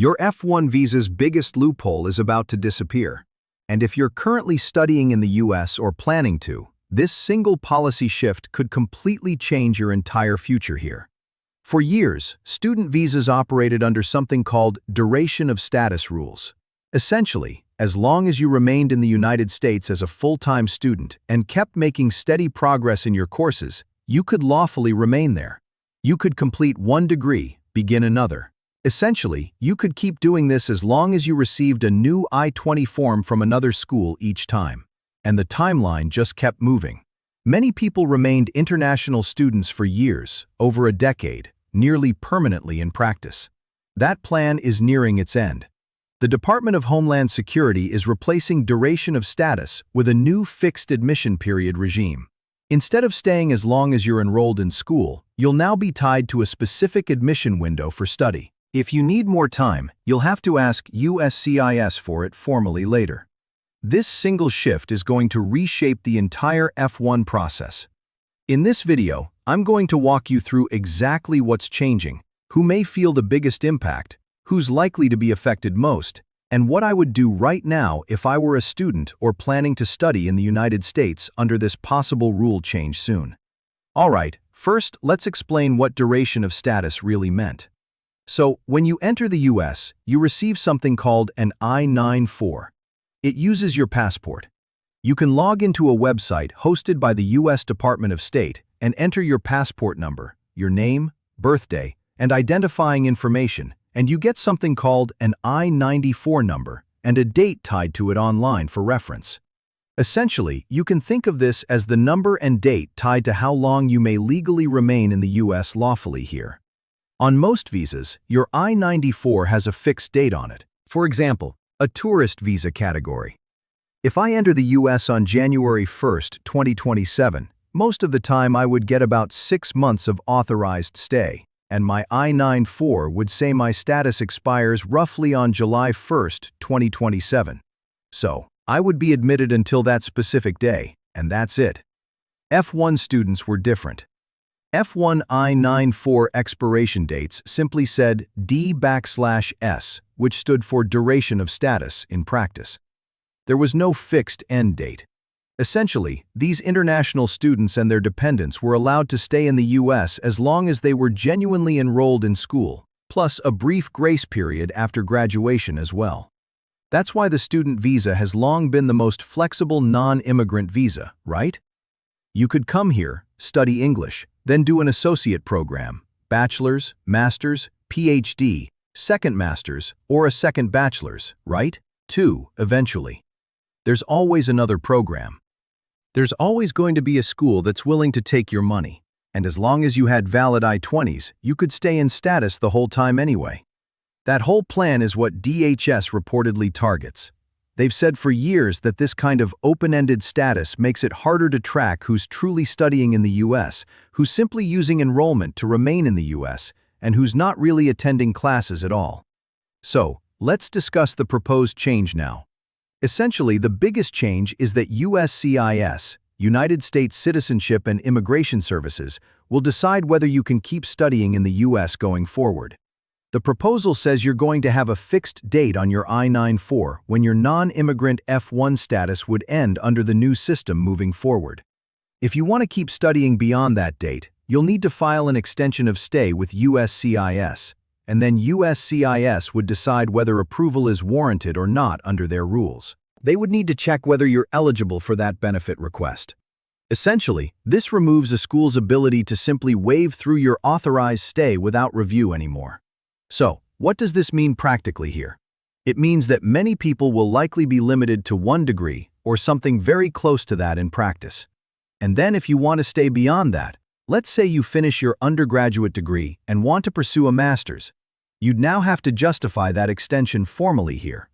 Your F1 visa's biggest loophole is about to disappear. And if you're currently studying in the US or planning to, this single policy shift could completely change your entire future here. For years, student visas operated under something called duration of status rules. Essentially, as long as you remained in the United States as a full-time student and kept making steady progress in your courses, you could lawfully remain there. You could complete one degree, begin another. Essentially, you could keep doing this as long as you received a new I-20 form from another school each time. And the timeline just kept moving. Many people remained international students for years, over a decade, nearly permanently in practice. That plan is nearing its end. The Department of Homeland Security is replacing duration of status with a new fixed admission period regime. Instead of staying as long as you're enrolled in school, you'll now be tied to a specific admission window for study. If you need more time, you'll have to ask USCIS for it formally later. This single shift is going to reshape the entire F1 process. In this video, I'm going to walk you through exactly what's changing, who may feel the biggest impact, who's likely to be affected most, and what I would do right now if I were a student or planning to study in the United States under this possible rule change soon. Alright, first let's explain what duration of status really meant. So, when you enter the US, you receive something called an I-94. It uses your passport. You can log into a website hosted by the US Department of State and enter your passport number, your name, birthday, and identifying information, and you get something called an I-94 number and a date tied to it online for reference. Essentially, you can think of this as the number and date tied to how long you may legally remain in the US lawfully here. On most visas, your I-94 has a fixed date on it. For example, a tourist visa category. If I enter the US on January 1, 2027, most of the time I would get about 6 months of authorized stay, and my I-94 would say my status expires roughly on July 1, 2027. So, I would be admitted until that specific day, and that's it. F1 students were different. F1 I-94 expiration dates simply said D/S, which stood for duration of status in practice. There was no fixed end date. Essentially, these international students and their dependents were allowed to stay in the US as long as they were genuinely enrolled in school, plus a brief grace period after graduation as well. That's why the student visa has long been the most flexible non-immigrant visa, right? You could come here, study English, then do an associate program, bachelor's, master's, PhD, second master's, or a second bachelor's, right? Eventually. There's always another program. There's always going to be a school that's willing to take your money, and as long as you had valid I-20s, you could stay in status the whole time anyway. That whole plan is what DHS reportedly targets. They've said for years that this kind of open-ended status makes it harder to track who's truly studying in the US, who's simply using enrollment to remain in the US, and who's not really attending classes at all. So, let's discuss the proposed change now. Essentially, the biggest change is that USCIS, United States Citizenship and Immigration Services, will decide whether you can keep studying in the US going forward. The proposal says you're going to have a fixed date on your I-94 when your non-immigrant F1 status would end under the new system moving forward. If you want to keep studying beyond that date, you'll need to file an extension of stay with USCIS, and then USCIS would decide whether approval is warranted or not under their rules. They would need to check whether you're eligible for that benefit request. Essentially, this removes a school's ability to simply waive through your authorized stay without review anymore. So, what does this mean practically here? It means that many people will likely be limited to 1 degree or something very close to that in practice. And then if you want to stay beyond that, let's say you finish your undergraduate degree and want to pursue a master's, you'd now have to justify that extension formally here.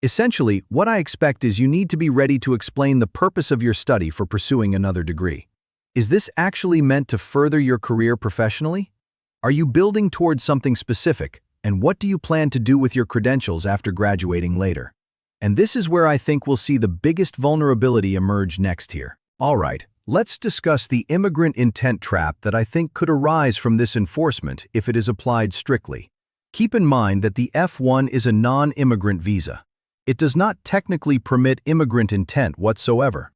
Essentially, what I expect is you need to be ready to explain the purpose of your study for pursuing another degree. Is this actually meant to further your career professionally? Are you building towards something specific, and what do you plan to do with your credentials after graduating later? And this is where I think we'll see the biggest vulnerability emerge next here. Alright, let's discuss the immigrant intent trap that I think could arise from this enforcement if it is applied strictly. Keep in mind that the F1 is a non-immigrant visa. It does not technically permit immigrant intent whatsoever.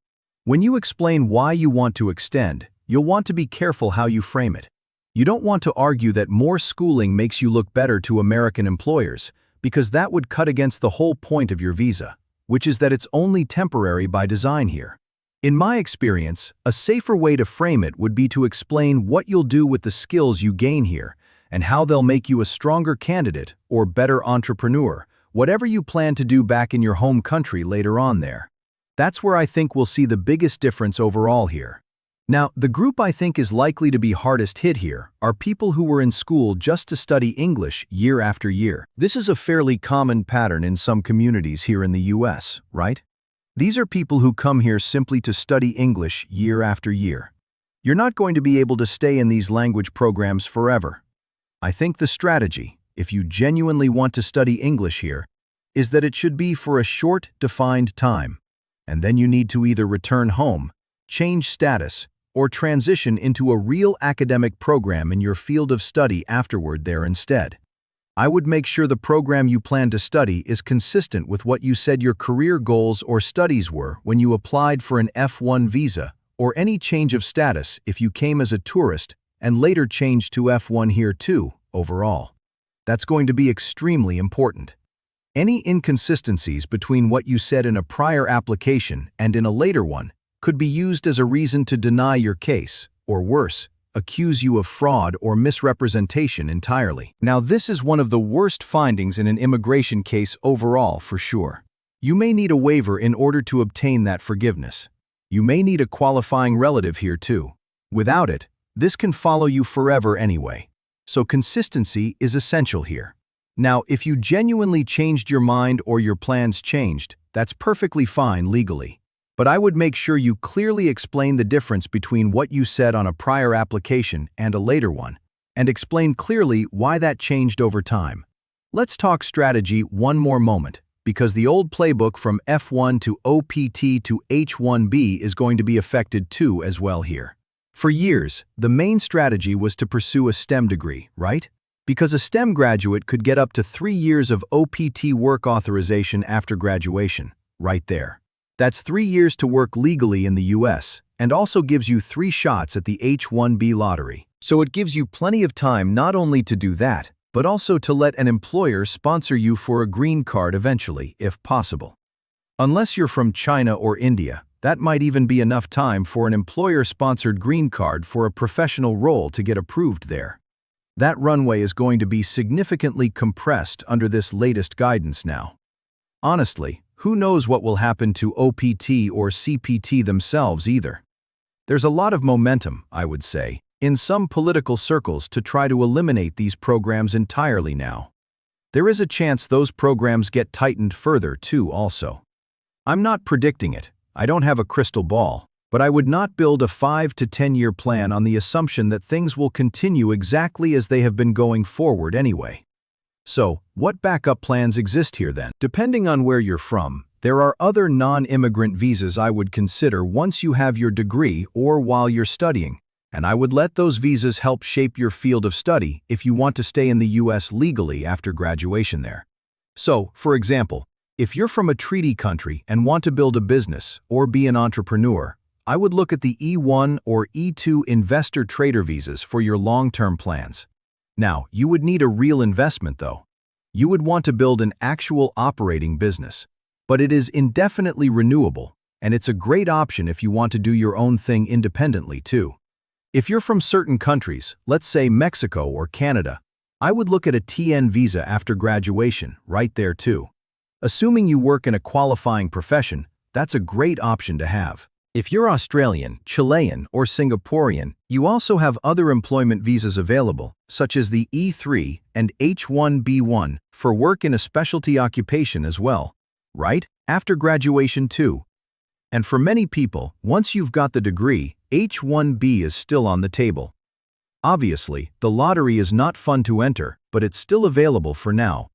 When you explain why you want to extend, you'll want to be careful how you frame it. You don't want to argue that more schooling makes you look better to American employers, because that would cut against the whole point of your visa, which is that it's only temporary by design here. In my experience, a safer way to frame it would be to explain what you'll do with the skills you gain here and how they'll make you a stronger candidate or better entrepreneur, whatever you plan to do back in your home country later on there. That's where I think we'll see the biggest difference overall here. Now, the group I think is likely to be hardest hit here are people who were in school just to study English year after year. This is a fairly common pattern in some communities here in the US, right? These are people who come here simply to study English year after year. You're not going to be able to stay in these language programs forever. I think the strategy, if you genuinely want to study English here, is that it should be for a short, defined time, and then you need to either return home, change status, or transition into a real academic program in your field of study afterward there instead. I would make sure the program you plan to study is consistent with what you said your career goals or studies were when you applied for an F1 visa, or any change of status if you came as a tourist and later changed to F1 here too, overall. That's going to be extremely important. Any inconsistencies between what you said in a prior application and in a later one could be used as a reason to deny your case, or worse, accuse you of fraud or misrepresentation entirely. Now, this is one of the worst findings in an immigration case overall for sure. You may need a waiver in order to obtain that forgiveness. You may need a qualifying relative here too. Without it, this can follow you forever anyway. So consistency is essential here. Now, if you genuinely changed your mind or your plans changed, that's perfectly fine legally. But I would make sure you clearly explain the difference between what you said on a prior application and a later one, and explain clearly why that changed over time. Let's talk strategy one more moment, because the old playbook from F1 to OPT to H1B is going to be affected too as well here. For years, the main strategy was to pursue a STEM degree, right? Because a STEM graduate could get up to 3 years of OPT work authorization after graduation, right there. That's 3 years to work legally in the US, and also gives you 3 shots at the H-1B lottery. So it gives you plenty of time not only to do that, but also to let an employer sponsor you for a green card eventually, if possible. Unless you're from China or India, that might even be enough time for an employer-sponsored green card for a professional role to get approved there. That runway is going to be significantly compressed under this latest guidance now. Honestly, who knows what will happen to OPT or CPT themselves either. There's a lot of momentum, I would say, in some political circles to try to eliminate these programs entirely now. There is a chance those programs get tightened further too also. I'm not predicting it, I don't have a crystal ball, but I would not build a 5 to 10-year plan on the assumption that things will continue exactly as they have been going forward anyway. So, what backup plans exist here then? Depending on where you're from, there are other non-immigrant visas I would consider once you have your degree or while you're studying, and I would let those visas help shape your field of study if you want to stay in the US legally after graduation there. So, for example, if you're from a treaty country and want to build a business or be an entrepreneur, I would look at the E1 or E2 investor trader visas for your long-term plans. Now, you would need a real investment though. You would want to build an actual operating business, but it is indefinitely renewable, and it's a great option if you want to do your own thing independently too. If you're from certain countries, let's say Mexico or Canada, I would look at a TN visa after graduation, right there too. Assuming you work in a qualifying profession, that's a great option to have. If you're Australian, Chilean, or Singaporean, you also have other employment visas available, such as the E3 and H1B1, for work in a specialty occupation as well, right? After graduation too. And for many people, once you've got the degree, H1B is still on the table. Obviously, the lottery is not fun to enter, but it's still available for now.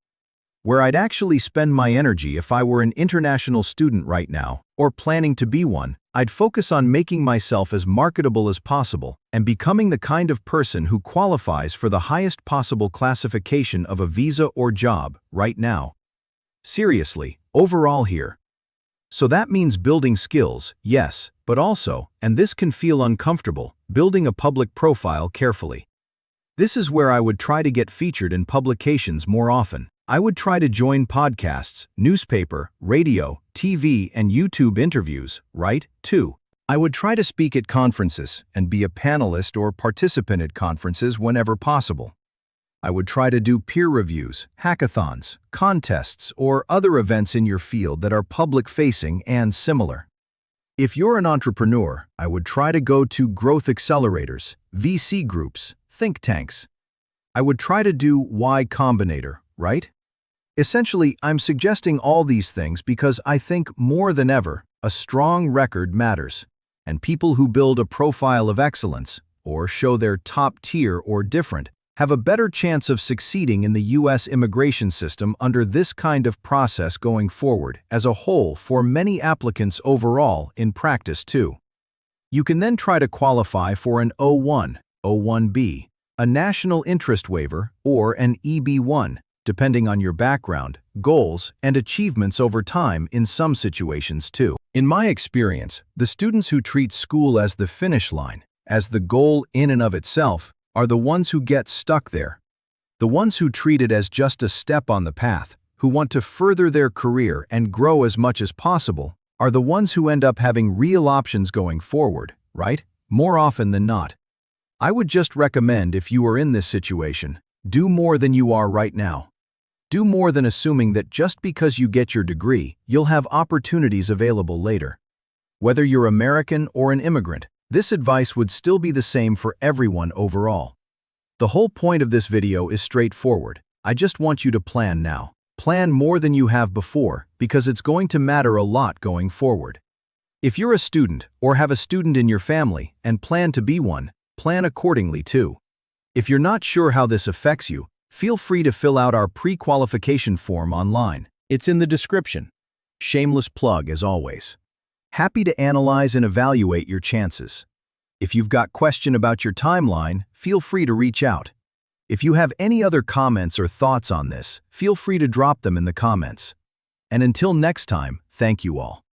Where I'd actually spend my energy if I were an international student right now, or planning to be one, I'd focus on making myself as marketable as possible and becoming the kind of person who qualifies for the highest possible classification of a visa or job right now. Seriously, overall here. So that means building skills, yes, but also, and this can feel uncomfortable, building a public profile carefully. This is where I would try to get featured in publications more often. I would try to join podcasts, newspaper, radio, TV, and YouTube interviews, right? 2. I would try to speak at conferences and be a panelist or participant at conferences whenever possible. I would try to do peer reviews, hackathons, contests, or other events in your field that are public-facing and similar. If you're an entrepreneur, I would try to go to growth accelerators, VC groups, think tanks. I would try to do Y Combinator, right? Essentially, I'm suggesting all these things because I think more than ever, a strong record matters, and people who build a profile of excellence, or show they're top tier or different, have a better chance of succeeding in the U.S. immigration system under this kind of process going forward as a whole for many applicants overall in practice too. You can then try to qualify for an O1, O1B, a national interest waiver, or an EB1, depending on your background, goals, and achievements over time in some situations too. In my experience, the students who treat school as the finish line, as the goal in and of itself, are the ones who get stuck there. The ones who treat it as just a step on the path, who want to further their career and grow as much as possible, are the ones who end up having real options going forward, right? More often than not. I would just recommend, if you are in this situation, do more than you are right now. Do more than assuming that just because you get your degree, you'll have opportunities available later. Whether you're American or an immigrant, this advice would still be the same for everyone overall. The whole point of this video is straightforward. I just want you to plan now. Plan more than you have before, because it's going to matter a lot going forward. If you're a student or have a student in your family and plan to be one, plan accordingly too. If you're not sure how this affects you, feel free to fill out our pre-qualification form online. It's in the description. Shameless plug as always. Happy to analyze and evaluate your chances. If you've got question about your timeline, feel free to reach out. If you have any other comments or thoughts on this, feel free to drop them in the comments. And until next time, thank you all.